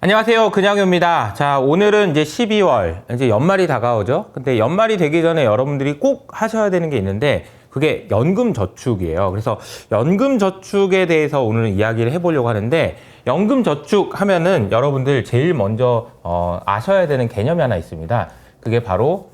안녕하세요. 근양요입니다. 자, 오늘은 이제 12월, 이제 연말이 다가오죠. 근데 연말이 되기 전에 여러분들이 꼭 하셔야 되는 게 있는데, 그게 연금저축이에요. 그래서 연금저축에 대해서 오늘 이야기를 해보려고 하는데, 연금저축 하면은 여러분들 제일 먼저 아셔야 되는 개념이 하나 있습니다. 그게 바로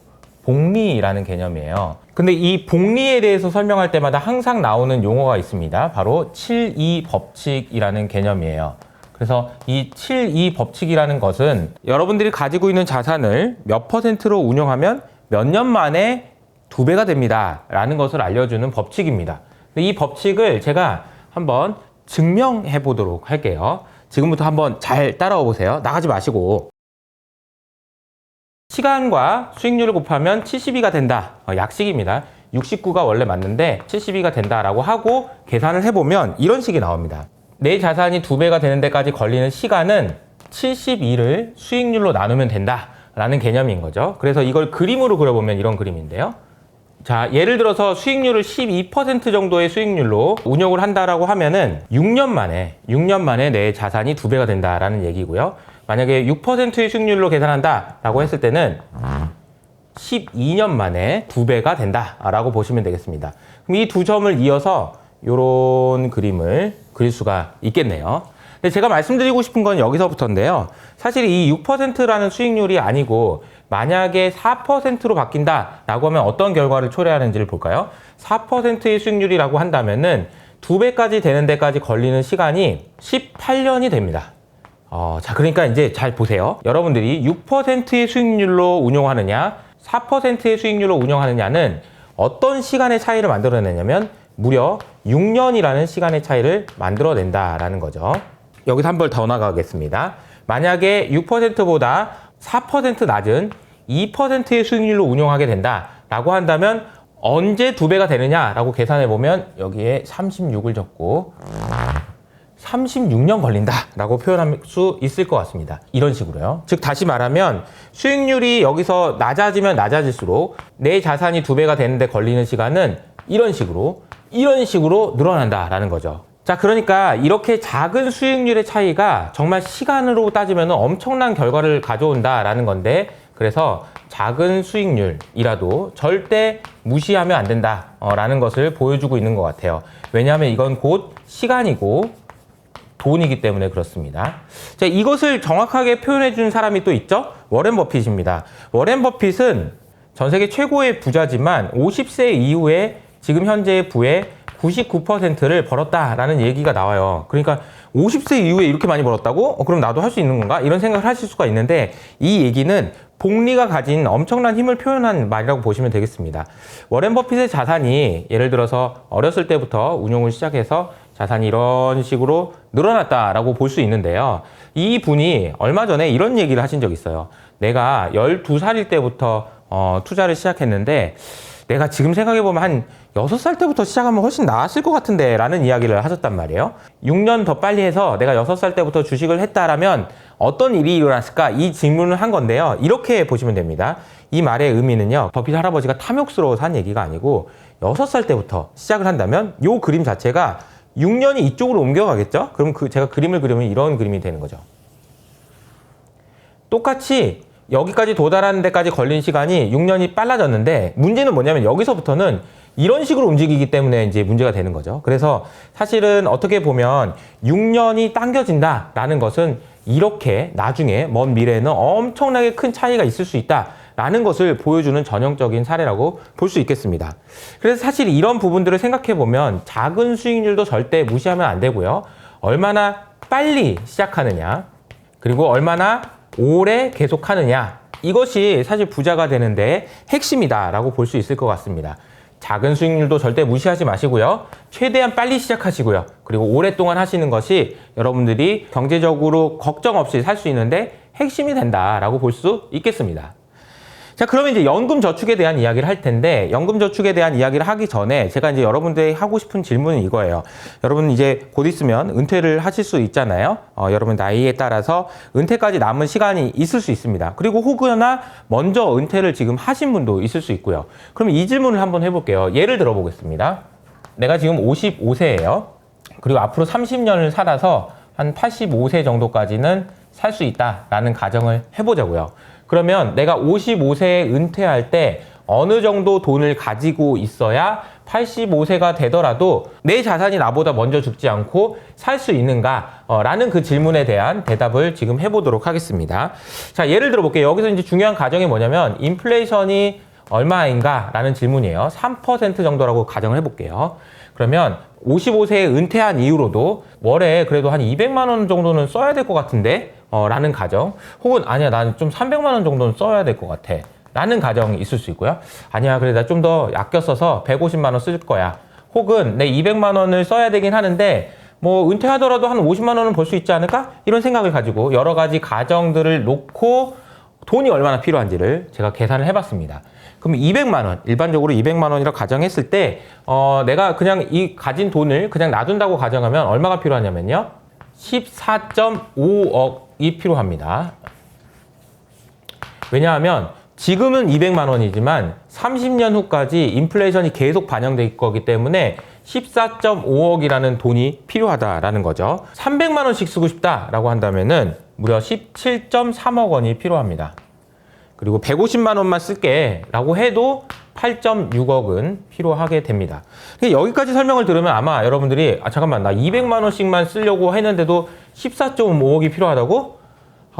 복리라는 개념이에요. 근데 이 복리에 대해서 설명할 때마다 항상 나오는 용어가 있습니다. 바로 7-2 법칙이라는 개념이에요. 그래서 이 7-2 법칙이라는 것은 여러분들이 가지고 있는 자산을 몇 퍼센트로 운용하면 몇 년 만에 2배가 됩니다 라는 것을 알려주는 법칙입니다. 이 법칙을 제가 한번 증명해 보도록 할게요. 지금부터 한번 잘 따라와 보세요. 나가지 마시고. 시간과 수익률을 곱하면 72가 된다. 약식입니다. 69가 원래 맞는데 72가 된다라고 하고 계산을 해보면 이런 식이 나옵니다. 내 자산이 2배가 되는 데까지 걸리는 시간은 72를 수익률로 나누면 된다라는 개념인 거죠. 그래서 이걸 그림으로 그려보면 이런 그림인데요. 자, 예를 들어서 수익률을 12% 정도의 수익률로 운용을 한다라고 하면은 6년 만에 내 자산이 2배가 된다라는 얘기고요. 만약에 6%의 수익률로 계산한다라고 했을 때는 12년 만에 2배가 된다라고 보시면 되겠습니다. 그럼 이 두 점을 이어서 이런 그림을 그릴 수가 있겠네요. 근데 제가 말씀드리고 싶은 건 여기서부터인데요. 사실 이 6%라는 수익률이 아니고 만약에 4%로 바뀐다라고 하면 어떤 결과를 초래하는지를 볼까요? 4%의 수익률이라고 한다면은 2배까지 되는 데까지 걸리는 시간이 18년이 됩니다. 자, 그러니까 이제 잘 보세요. 여러분들이 6%의 수익률로 운용하느냐, 4%의 수익률로 운용하느냐는 어떤 시간의 차이를 만들어내냐면 무려 6년이라는 시간의 차이를 만들어낸다라는 거죠. 여기서 한 번 더 나가겠습니다. 만약에 6%보다 4% 낮은 2%의 수익률로 운용하게 된다라고 한다면 언제 2배가 되느냐라고 계산해보면 여기에 36을 적고 36년 걸린다라고 표현할 수 있을 것 같습니다. 이런 식으로요. 즉 다시 말하면 수익률이 여기서 낮아지면 낮아질수록 내 자산이 2배가 되는데 걸리는 시간은 이런 식으로 늘어난다라는 거죠. 자, 그러니까 이렇게 작은 수익률의 차이가 정말 시간으로 따지면 엄청난 결과를 가져온다라는 건데, 그래서 작은 수익률이라도 절대 무시하면 안 된다라는 것을 보여주고 있는 것 같아요. 왜냐하면 이건 곧 시간이고 돈이기 때문에 그렇습니다. 자, 이것을 정확하게 표현해 준 사람이 또 있죠? 워렌 버핏입니다. 워렌 버핏은 전 세계 최고의 부자지만 50세 이후에 지금 현재의 부의 99%를 벌었다라는 얘기가 나와요. 그러니까 50세 이후에 이렇게 많이 벌었다고? 그럼 나도 할 수 있는 건가? 이런 생각을 하실 수가 있는데, 이 얘기는 복리가 가진 엄청난 힘을 표현한 말이라고 보시면 되겠습니다. 워렌 버핏의 자산이 예를 들어서 어렸을 때부터 운용을 시작해서 자산이 이런 식으로 늘어났다라고 볼 수 있는데요. 이 분이 얼마 전에 이런 얘기를 하신 적이 있어요. 내가 12살일 때부터 투자를 시작했는데 내가 지금 생각해보면 한 6살 때부터 시작하면 훨씬 나았을 것 같은데 라는 이야기를 하셨단 말이에요. 6년 더 빨리 해서 내가 6살 때부터 주식을 했다라면 어떤 일이 일어났을까? 이 질문을 한 건데요. 이렇게 보시면 됩니다. 이 말의 의미는요. 버핏 할아버지가 탐욕스러워서 한 얘기가 아니고 6살 때부터 시작을 한다면 이 그림 자체가 6년이 이쪽으로 옮겨가겠죠? 그럼 제가 그림을 그리면 이런 그림이 되는 거죠. 똑같이 여기까지 도달하는 데까지 걸린 시간이 6년이 빨라졌는데, 문제는 뭐냐면 여기서부터는 이런 식으로 움직이기 때문에 이제 문제가 되는 거죠. 그래서 사실은 어떻게 보면 6년이 당겨진다라는 것은 이렇게 나중에 먼 미래에는 엄청나게 큰 차이가 있을 수 있다라는 것을 보여주는 전형적인 사례라고 볼 수 있겠습니다. 그래서 사실 이런 부분들을 생각해 보면 작은 수익률도 절대 무시하면 안 되고요. 얼마나 빨리 시작하느냐, 그리고 얼마나 오래 계속하느냐, 이것이 사실 부자가 되는데 핵심이다라고 볼 수 있을 것 같습니다. 작은 수익률도 절대 무시하지 마시고요. 최대한 빨리 시작하시고요. 그리고 오랫동안 하시는 것이 여러분들이 경제적으로 걱정 없이 살 수 있는데 핵심이 된다라고 볼 수 있겠습니다. 자, 그러면 이제 연금저축에 대한 이야기를 할 텐데, 연금저축에 대한 이야기를 하기 전에 제가 이제 여러분들이 하고 싶은 질문은 이거예요. 여러분 이제 곧 있으면 은퇴를 하실 수 있잖아요. 여러분 나이에 따라서 은퇴까지 남은 시간이 있을 수 있습니다. 그리고 혹여나 먼저 은퇴를 지금 하신 분도 있을 수 있고요. 그럼 이 질문을 한번 해볼게요. 예를 들어 보겠습니다. 내가 지금 55세예요. 그리고 앞으로 30년을 살아서 한 85세 정도까지는 살 수 있다라는 가정을 해보자고요. 그러면 내가 55세에 은퇴할 때 어느 정도 돈을 가지고 있어야 85세가 되더라도 내 자산이 나보다 먼저 죽지 않고 살 수 있는가? 라는 그 질문에 대한 대답을 지금 해보도록 하겠습니다. 자, 예를 들어 볼게요. 여기서 이제 중요한 가정이 뭐냐면 인플레이션이 얼마인가? 라는 질문이에요. 3% 정도라고 가정을 해볼게요. 그러면 55세에 은퇴한 이후로도 월에 그래도 한 200만 원 정도는 써야 될 것 같은데? 라는 가정. 혹은 아니야, 나는 좀 300만 원 정도는 써야 될 것 같아. 라는 가정이 있을 수 있고요. 아니야, 그래, 나 좀 더 아껴 써서 150만 원 쓸 거야. 혹은 내 200만 원을 써야 되긴 하는데 뭐 은퇴하더라도 한 50만 원은 벌 수 있지 않을까? 이런 생각을 가지고 여러 가지 가정들을 놓고 돈이 얼마나 필요한지를 제가 계산을 해봤습니다. 그럼 200만 원, 일반적으로 200만 원이라고 가정했을 때 내가 그냥 이 가진 돈을 그냥 놔둔다고 가정하면 얼마가 필요하냐면요. 14.5억이 필요합니다. 왜냐하면 지금은 200만 원이지만 30년 후까지 인플레이션이 계속 반영될 거기 때문에 14.5억이라는 돈이 필요하다라는 거죠. 300만 원씩 쓰고 싶다라고 한다면은 무려 17.3억 원이 필요합니다. 그리고 150만 원만 쓸게 라고 해도 8.6억은 필요하게 됩니다. 여기까지 설명을 들으면 아마 여러분들이 잠깐만, 나 200만 원씩만 쓰려고 했는데도 14.5억이 필요하다고?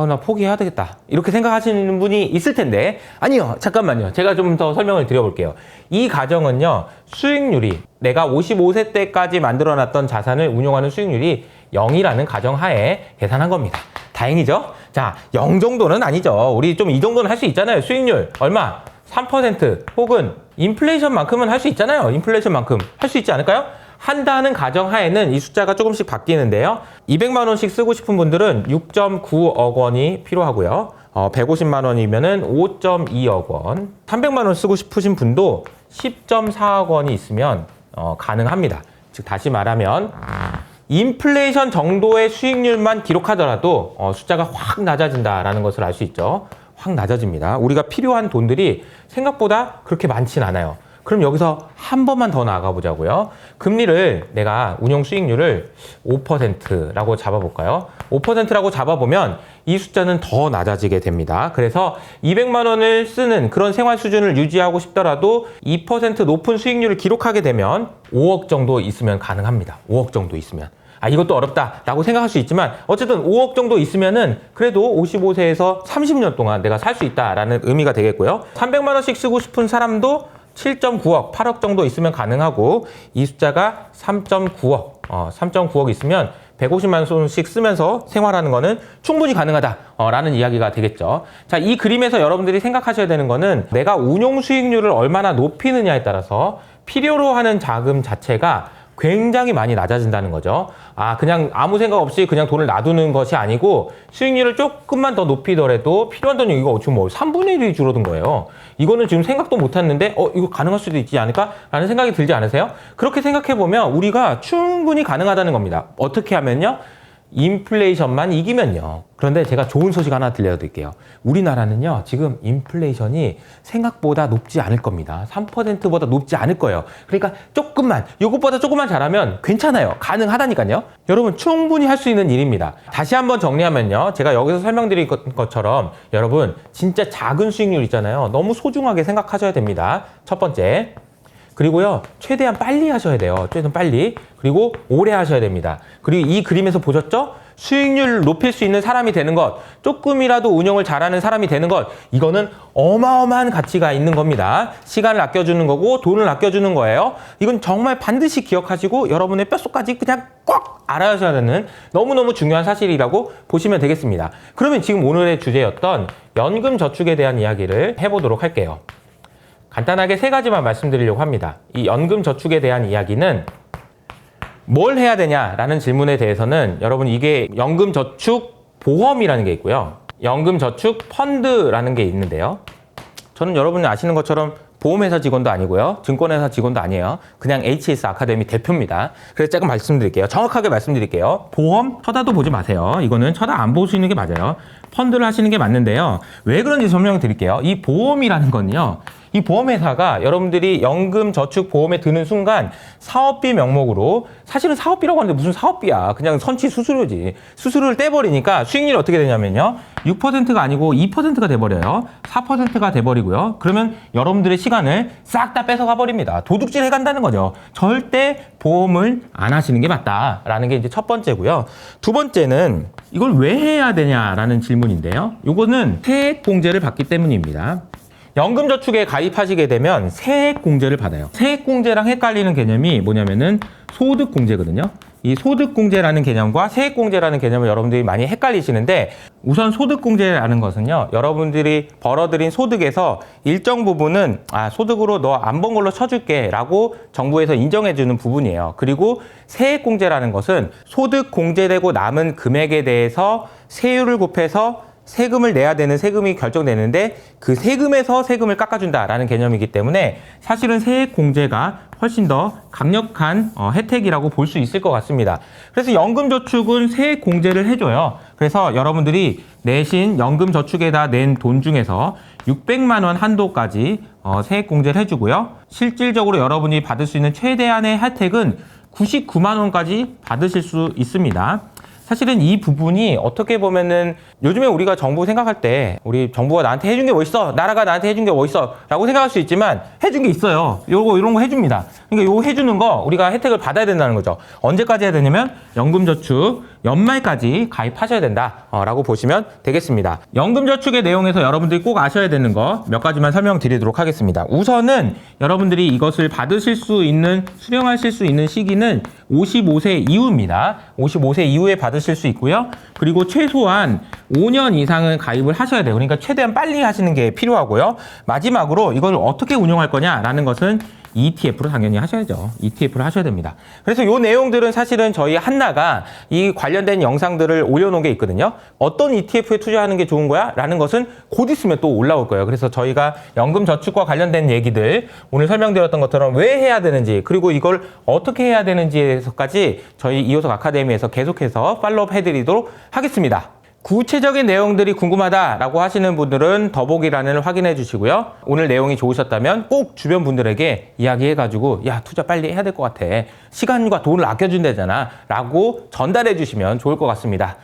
나 포기해야 되겠다. 이렇게 생각하시는 분이 있을 텐데, 아니요, 잠깐만요. 제가 좀 더 설명을 드려볼게요. 이 가정은요, 수익률이 내가 55세 때까지 만들어놨던 자산을 운용하는 수익률이 0이라는 가정하에 계산한 겁니다. 다행이죠? 자, 0 정도는 아니죠. 우리 좀 이 정도는 할 수 있잖아요. 수익률 얼마? 3% 혹은 인플레이션만큼은 할 수 있잖아요. 인플레이션만큼 할 수 있지 않을까요? 한다는 가정하에는 이 숫자가 조금씩 바뀌는데요. 200만 원씩 쓰고 싶은 분들은 6.9억 원이 필요하고요. 150만 원이면은 5.2억 원. 300만 원 쓰고 싶으신 분도 10.4억 원이 있으면 가능합니다. 즉 다시 말하면 인플레이션 정도의 수익률만 기록하더라도 숫자가 확 낮아진다라는 것을 알 수 있죠. 확 낮아집니다. 우리가 필요한 돈들이 생각보다 그렇게 많진 않아요. 그럼 여기서 한 번만 더 나가 보자고요. 금리를 내가 운용 수익률을 5%라고 잡아볼까요? 5%라고 잡아보면 이 숫자는 더 낮아지게 됩니다. 그래서 200만 원을 쓰는 그런 생활 수준을 유지하고 싶더라도 2% 높은 수익률을 기록하게 되면 5억 정도 있으면 가능합니다. 5억 정도 있으면. 이것도 어렵다라고 생각할 수 있지만 어쨌든 5억 정도 있으면은 그래도 55세에서 30년 동안 내가 살 수 있다라는 의미가 되겠고요. 300만 원씩 쓰고 싶은 사람도 7.9억, 8억 정도 있으면 가능하고 이 숫자가 3.9억, 3.9억 있으면 150만 원씩 쓰면서 생활하는 거는 충분히 가능하다라는 이야기가 되겠죠. 자, 이 그림에서 여러분들이 생각하셔야 되는 거는 내가 운용 수익률을 얼마나 높이느냐에 따라서 필요로 하는 자금 자체가 굉장히 많이 낮아진다는 거죠. 그냥 아무 생각 없이 그냥 돈을 놔두는 것이 아니고 수익률을 조금만 더 높이더라도 필요한 돈이 이거 지금 뭐 3분의 1이 줄어든 거예요. 이거는 지금 생각도 못 했는데 이거 가능할 수도 있지 않을까? 라는 생각이 들지 않으세요? 그렇게 생각해 보면 우리가 충분히 가능하다는 겁니다. 어떻게 하면요? 인플레이션만 이기면요. 그런데 제가 좋은 소식 하나 들려드릴게요. 우리나라는요, 지금 인플레이션이 생각보다 높지 않을 겁니다. 3%보다 높지 않을 거예요. 그러니까 이것보다 조금만 잘하면 괜찮아요. 가능하다니까요. 여러분, 충분히 할 수 있는 일입니다. 다시 한번 정리하면요. 제가 여기서 설명드린 것처럼 여러분, 진짜 작은 수익률 있잖아요. 너무 소중하게 생각하셔야 됩니다. 첫 번째. 그리고요, 최대한 빨리 하셔야 돼요. 최대한 빨리. 그리고 오래 하셔야 됩니다. 그리고 이 그림에서 보셨죠? 수익률을 높일 수 있는 사람이 되는 것, 조금이라도 운용을 잘하는 사람이 되는 것, 이거는 어마어마한 가치가 있는 겁니다. 시간을 아껴주는 거고 돈을 아껴주는 거예요. 이건 정말 반드시 기억하시고 여러분의 뼛속까지 그냥 꼭 알아셔야 되는 너무너무 중요한 사실이라고 보시면 되겠습니다. 그러면 지금 오늘의 주제였던 연금저축에 대한 이야기를 해보도록 할게요. 간단하게 3가지만 말씀드리려고 합니다. 이 연금저축에 대한 이야기는 뭘 해야 되냐라는 질문에 대해서는 여러분, 이게 연금저축 보험이라는 게 있고요. 연금저축 펀드라는 게 있는데요. 저는 여러분이 아시는 것처럼 보험회사 직원도 아니고요. 증권회사 직원도 아니에요. 그냥 HS 아카데미 대표입니다. 그래서 조금 말씀드릴게요. 정확하게 말씀드릴게요. 보험 쳐다도 보지 마세요. 이거는 쳐다 안 보시는 게 맞아요. 펀드를 하시는 게 맞는데요. 왜 그런지 설명을 드릴게요. 이 보험이라는 건요, 이 보험회사가 여러분들이 연금저축보험에 드는 순간 사업비 명목으로, 사실은 사업비라고 하는데 무슨 사업비야. 그냥 선취 수수료지. 수수료를 떼버리니까 수익률이 어떻게 되냐면요. 6%가 아니고 2%가 돼버려요. 4%가 돼버리고요. 그러면 여러분들의 시간을 싹 다 뺏어가 버립니다. 도둑질 해간다는 거죠. 절대 보험을 안 하시는 게 맞다라는 게 이제 첫 번째고요. 두 번째는 이걸 왜 해야 되냐라는 질문인데요. 요거는 세액공제를 받기 때문입니다. 연금저축에 가입하시게 되면 세액공제를 받아요. 세액공제랑 헷갈리는 개념이 뭐냐면은 소득공제거든요. 이 소득공제라는 개념과 세액공제라는 개념을 여러분들이 많이 헷갈리시는데, 우선 소득공제라는 것은요, 여러분들이 벌어들인 소득에서 일정 부분은 소득으로 너 안 번 걸로 쳐줄게 라고 정부에서 인정해주는 부분이에요. 그리고 세액공제라는 것은 소득공제되고 남은 금액에 대해서 세율을 곱해서 세금을 내야 되는 세금이 결정되는데, 그 세금에서 세금을 깎아준다라는 개념이기 때문에 사실은 세액공제가 훨씬 더 강력한 혜택이라고 볼 수 있을 것 같습니다. 그래서 연금저축은 세액공제를 해줘요. 그래서 여러분들이 내신 연금저축에다 낸 돈 중에서 600만 원 한도까지 세액공제를 해주고요. 실질적으로 여러분이 받을 수 있는 최대한의 혜택은 99만 원까지 받으실 수 있습니다. 사실은 이 부분이 어떻게 보면은 요즘에 우리가 정부 생각할 때 우리 정부가 나한테 해준 게 뭐 있어? 나라가 나한테 해준 게 뭐 있어? 라고 생각할 수 있지만 해준 게 있어요. 이런 거 해줍니다. 그러니까 요거 해주는 거 우리가 혜택을 받아야 된다는 거죠. 언제까지 해야 되냐면 연금저축 연말까지 가입하셔야 된다 라고 보시면 되겠습니다. 연금저축의 내용에서 여러분들이 꼭 아셔야 되는 거 몇 가지만 설명드리도록 하겠습니다. 우선은 여러분들이 이것을 받으실 수 있는, 수령하실 수 있는 시기는 55세 이후입니다. 55세 이후에 받으실 수 있고요. 그리고 최소한 5년 이상은 가입을 하셔야 돼요. 그러니까 최대한 빨리 하시는 게 필요하고요. 마지막으로 이걸 어떻게 운용할 거냐라는 것은 ETF로 당연히 하셔야죠. ETF를 하셔야 됩니다. 그래서 이 내용들은 사실은 저희 한나가 이 관련된 영상들을 올려놓은 게 있거든요. 어떤 ETF에 투자하는 게 좋은 거야? 라는 것은 곧 있으면 또 올라올 거예요. 그래서 저희가 연금저축과 관련된 얘기들, 오늘 설명드렸던 것처럼 왜 해야 되는지, 그리고 이걸 어떻게 해야 되는지에서까지 저희 이호석 아카데미에서 계속해서 팔로업 해드리도록 하겠습니다. 구체적인 내용들이 궁금하다라고 하시는 분들은 더보기란을 확인해 주시고요. 오늘 내용이 좋으셨다면 꼭 주변 분들에게 이야기해가지고 야, 투자 빨리 해야 될 것 같아. 시간과 돈을 아껴준다잖아. 라고 전달해 주시면 좋을 것 같습니다.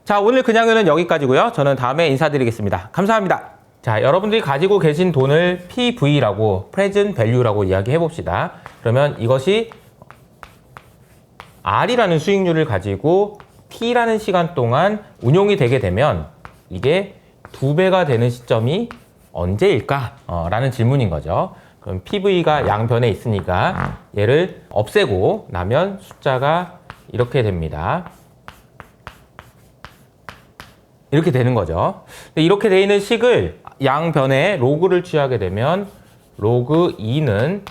자, 오늘 그냥은 여기까지고요. 저는 다음에 인사드리겠습니다. 감사합니다. 자, 여러분들이 가지고 계신 돈을 PV라고, Present Value라고 이야기해 봅시다. 그러면 이것이 R이라는 수익률을 가지고 T라는 시간 동안 운용이 되게 되면 이게 2배가 되는 시점이 언제일까? 라는 질문인 거죠. 그럼 PV가 양변에 있으니까 얘를 없애고 나면 숫자가 이렇게 됩니다. 이렇게 되는 거죠. 이렇게 되어 있는 식을 양변에 로그를 취하게 되면 로그 2는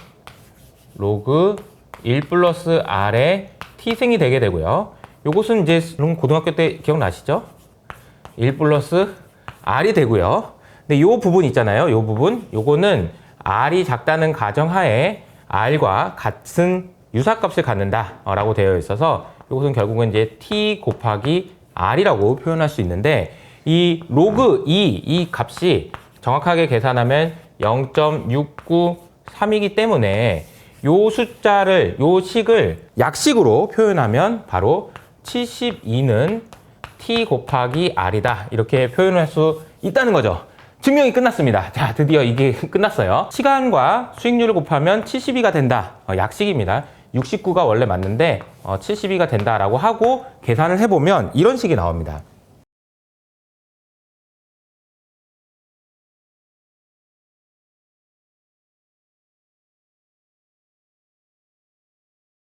로그 1 플러스 R의 T승이 되게 되고요. 요것은 이제 고등학교 때 기억나시죠? 1 플러스 R이 되고요. 근데 요 부분 있잖아요. 요 부분. 요거는 R이 작다는 가정하에 R과 같은 유사값을 갖는다 라고 되어 있어서 요것은 결국은 이제 T 곱하기 R이라고 표현할 수 있는데, 이 로그 2, 이 값이 정확하게 계산하면 0.693이기 때문에 요 숫자를, 요 식을 약식으로 표현하면 바로 72는 T 곱하기 R이다. 이렇게 표현할 수 있다는 거죠. 증명이 끝났습니다. 자, 드디어 이게 끝났어요. 시간과 수익률을 곱하면 72가 된다. 약식입니다. 69가 원래 맞는데 72가 된다라고 하고 계산을 해보면 이런 식이 나옵니다.